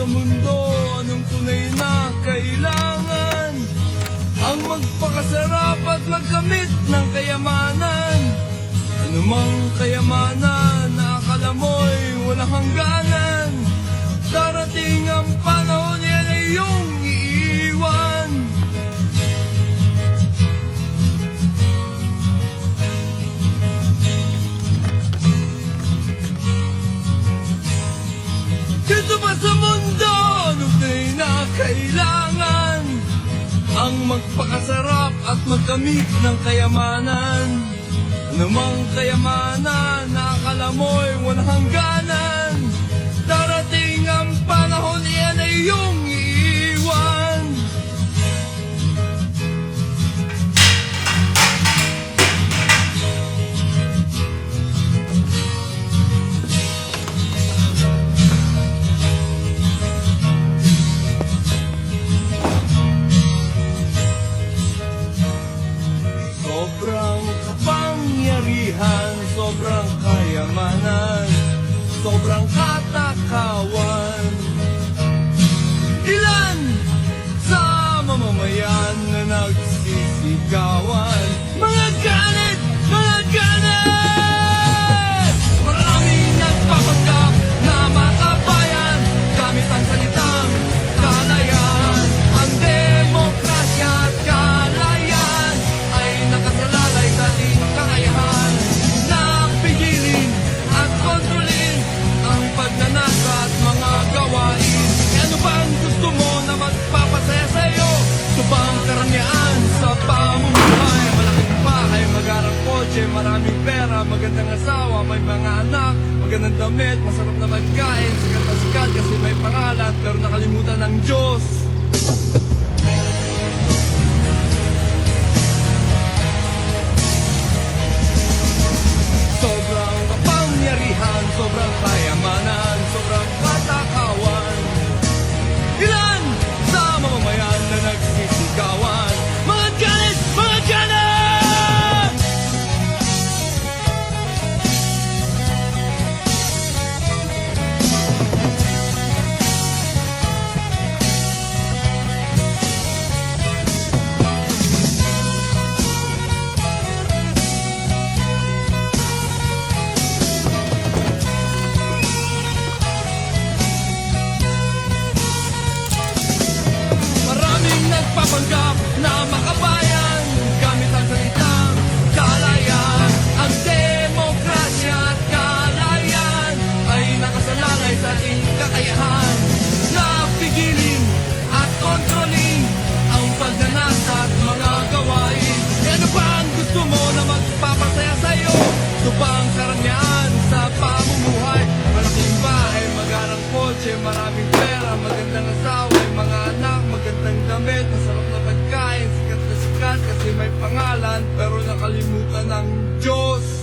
sa mundo, anong tunay na kailangan? Ang magpakasarap at magkamit ng kayamanan. Anumang kayamanan na akala mo'y walang hangganan, darating ang panahon yan ay iyong iiwan. Dito pa sa mundo, anong tunay na kailangan? Ang magpakasarap at magkamit ng kayamanan. Anumang kayamanan na akala mo'y walang hangganan, darating ang panahon yan ay iyong iiwan. Sobrang kapangyarihan, sobrang kayamanan, sobrang katakawan. Ilan sa mamamayan na nagsisigawan, mga galit, mga galit! Maraming nagpapanggap na makabayan, gamit ang salitang kalayaan. Ang demokrasya at kalayaan ay nakasalalay sa ating kakayahan na pigilin at kontrolin ang pagnanasa at mga gawain. E ano ba ang gusto mo na magpapasaya sa'yo? Ito ba ang karangyaan sa pamumuhay? Malaking bahay, magarang kotse, maraming pera, magandang asawa, may mga anak, magandang damit, masarap na magkain, sikat na sikat kasi may pangalan, pero nakalimutan ng Diyos. Sobrang kapangyarihan, sobrang kayamanan, sobrang katakawan. Ilan sa mamamayan na nagsisigawan, mga galit, mga galit! Maraming nagpapanggap na makabayan, gamit ang salitang kalayaan. Ang demokrasya at kalayaan ay nakasalalay sa ating kakayahan na pigilin at kontrolin ang pagnanasa at mga gawain. E ano ba ang gusto mo na magpapasaya sa'yo? Ito ba ang karangyaan sa pamumuhay? Malaking bahay, magarang kotse, maraming pera, magandang asawa, mga anak, magandang damit, masarap na pagkain, sikat na sikat kasi may pangalan, pero nakalimutan ng Diyos.